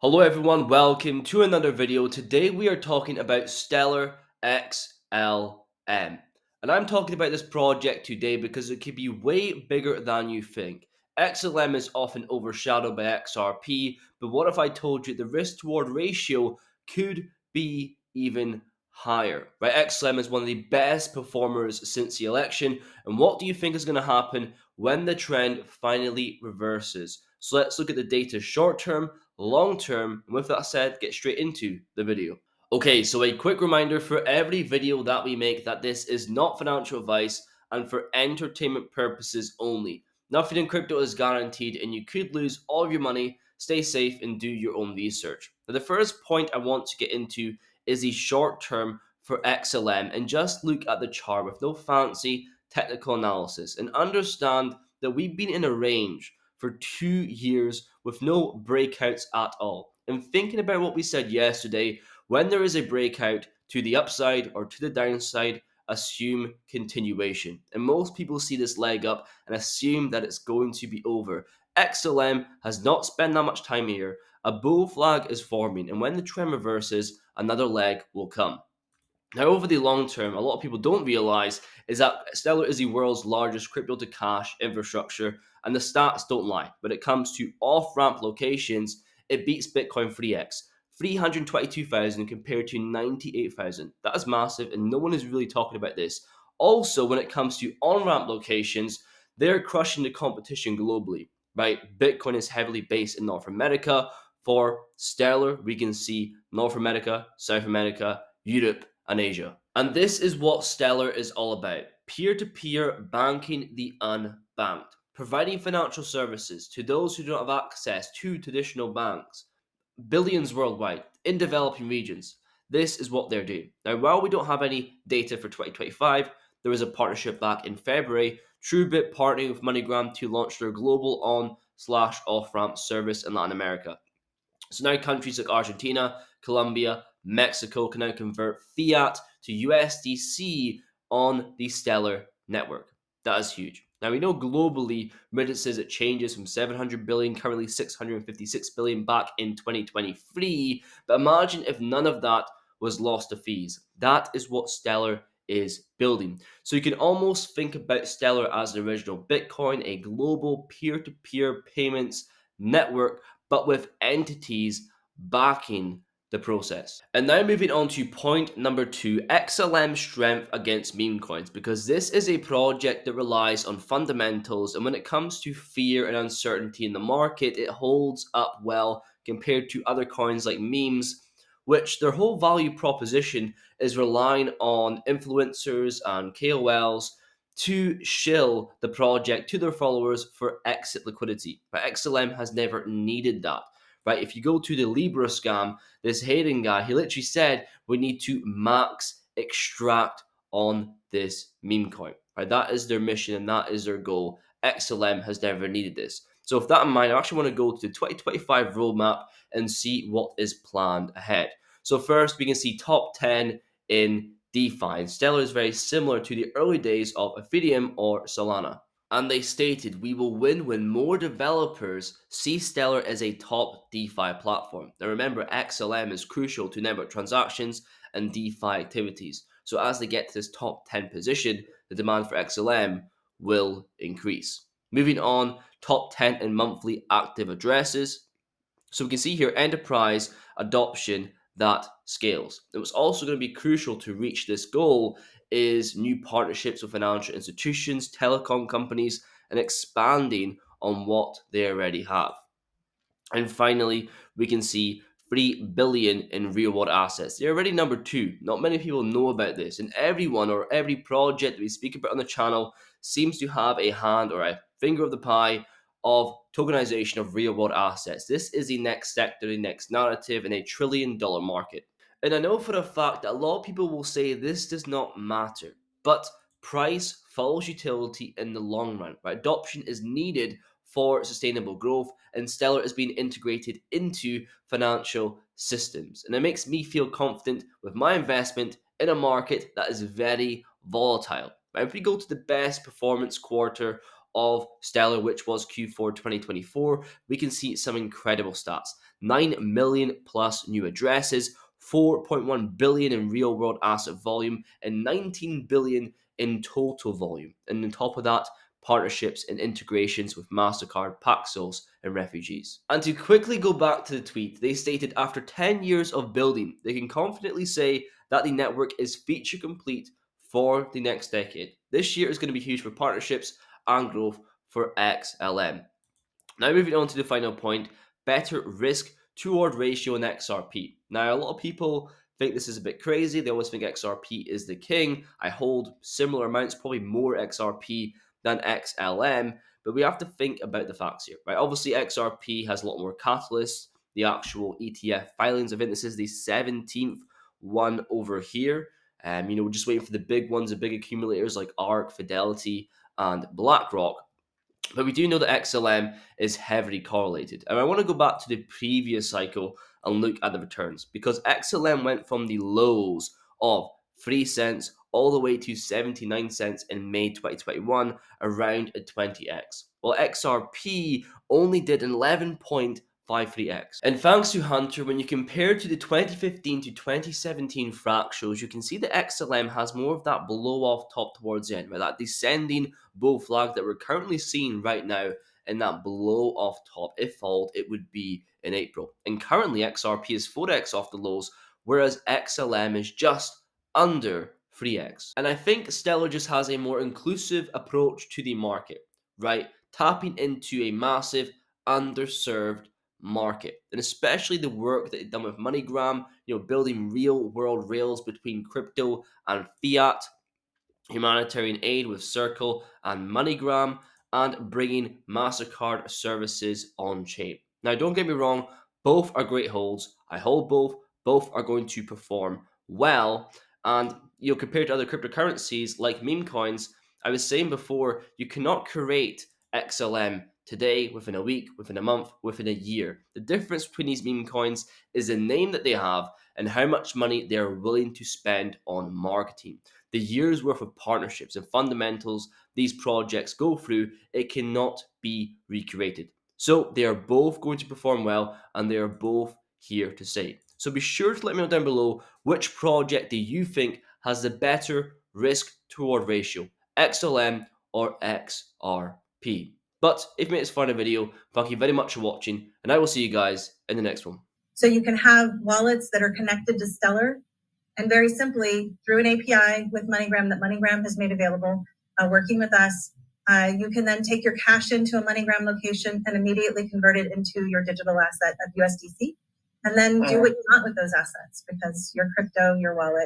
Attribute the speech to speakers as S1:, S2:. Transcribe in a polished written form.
S1: Hello everyone, welcome to another video. Today we are talking about Stellar XLM. And I'm talking about this project today because it could be way bigger than you think. XLM is often overshadowed by XRP, but what if I told you the risk to reward ratio could be even higher? Right? XLM is one of the best performers since the election. And what do you think is going to happen when the trend finally reverses? So let's look at the data short term, long term. And with that said, get straight into the video. Okay, so a quick reminder for every video that we make that this is not financial advice and for entertainment purposes only. Nothing in crypto is guaranteed and you could lose all of your money. Stay safe and do your own research. Now, the first point I want to get into is the short term for XLM, and just look at the chart with no fancy technical analysis and understand that we've been in a range for 2 years with no breakouts at all. And thinking about what we said yesterday, when there is a breakout to the upside or to the downside, assume continuation. And most people see this leg up and assume that it's going to be over. XLM has not spent that much time here. A bull flag is forming, and when the trend reverses, another leg will come. Now, over the long term, a lot of people don't realize is that Stellar is the world's largest crypto to cash infrastructure, and the stats don't lie. When it comes to off ramp locations, it beats Bitcoin 3x, 322,000 compared to 98,000. That is massive, and no one is really talking about this. Also, when it comes to on ramp locations, they're crushing the competition globally. Right, Bitcoin is heavily based in North America. For Stellar, we can see North America, South America, Europe, and Asia. And this is what Stellar is all about: peer to peer banking the unbanked, providing financial services to those who don't have access to traditional banks, billions worldwide in developing regions. This is what they're doing. Now, while we don't have any data for 2025, there was a partnership back in February, TrueBit partnering with MoneyGram to launch their global on/off ramp service in Latin America. So now countries like Argentina, Colombia, Mexico can now convert fiat to USDC on the Stellar network. That is huge. Now we know globally remittances it changes from 700 billion, currently 656 billion back in 2023. But imagine if none of that was lost to fees. That is what Stellar is building. So you can almost think about Stellar as the original Bitcoin, a global peer-to-peer payments network, but with entities backing the process. And now moving on to point number 2, XLM strength against meme coins, because this is a project that relies on fundamentals, and when it comes to fear and uncertainty in the market, it holds up well compared to other coins like memes, which their whole value proposition is relying on influencers and KOLs to shill the project to their followers for exit liquidity. But XLM has never needed that. Right? If you go to the Libra scam, this Hayden guy, he literally said we need to max extract on this meme coin. Right? That is their mission and that is their goal. XLM has never needed this. So with that in mind, I actually want to go to the 2025 roadmap and see what is planned ahead. So first, we can see top 10 in DeFi. And Stellar is very similar to the early days of Ethereum or Solana. And they stated, we will win when more developers see Stellar as a top DeFi platform. Now remember, XLM is crucial to network transactions and DeFi activities. So as they get to this top 10 position, the demand for XLM will increase. Moving on, top 10 in monthly active addresses. So we can see here enterprise adoption that scales. It was also going to be crucial to reach this goal is new partnerships with financial institutions, telecom companies, and expanding on what they already have. And finally, we can see 3 billion in real world assets. They're already number 2. Not many people know about this, and everyone or every project that we speak about on the channel seems to have a hand or a finger of the pie of tokenization of real world assets. This is the next sector, the next narrative in a $1 trillion market. And I know for a fact that a lot of people will say this does not matter, but price follows utility in the long run. Right? Adoption is needed for sustainable growth, and Stellar is being integrated into financial systems. And it makes me feel confident with my investment in a market that is very volatile. Right? If we go to the best performance quarter of Stellar, which was Q4 2024, we can see some incredible stats. 9 million plus new addresses, 4.1 billion in real world asset volume, and 19 billion in total volume. And on top of that, partnerships and integrations with MasterCard, Paxos, and refugees. And to quickly go back to the tweet, they stated after 10 years of building, they can confidently say that the network is feature complete for the next decade. This year is going to be huge for partnerships and growth for XLM. Now moving on to the final point, better risk to reward ratio in XRP. Now a lot of people think this is a bit crazy. They always think XRP is the king. I hold similar amounts, probably more XRP than XLM, but we have to think about the facts here, right? Obviously XRP has a lot more catalysts. The actual ETF filings, I think this is the 17th one over here. We're just waiting for the big ones, the big accumulators like ARK, Fidelity, and BlackRock. But we do know that XLM is heavily correlated. And I want to go back to the previous cycle and look at the returns, because XLM went from the lows of 3 cents all the way to 79 cents in May 2021, around a 20x. Well, XRP only did 11.53x. And thanks to Hunter, when you compare to the 2015 to 2017 fractals, you can see that XLM has more of that blow off top towards the end, right? That descending bull flag that we're currently seeing right now in that blow off top. If followed, it would be in April. And currently XRP is 4x off the lows, whereas XLM is just under 3x. And I think Stellar just has a more inclusive approach to the market, right? Tapping into a massive underserved market, and especially the work that they've done with MoneyGram, building real world rails between crypto and fiat, humanitarian aid with Circle and MoneyGram, and bringing MasterCard services on chain. Now, don't get me wrong, both are great holds. I hold both. Both are going to perform well. And compared to other cryptocurrencies like meme coins, I was saying before, you cannot create XLM today, within a week, within a month, within a year. The difference between these meme coins is the name that they have and how much money they are willing to spend on marketing. The year's worth of partnerships and fundamentals these projects go through, it cannot be recreated. So they are both going to perform well, and they are both here to stay. So be sure to let me know down below, which project do you think has the better risk to reward ratio, XLM or XRP? But if you made this far in the video, thank you very much for watching, and I will see you guys in the next one.
S2: So you can have wallets that are connected to Stellar, and very simply, through an API with MoneyGram that MoneyGram has made available, working with us, you can then take your cash into a MoneyGram location and immediately convert it into your digital asset of USDC, and then do what you want with those assets, because your crypto, your wallet,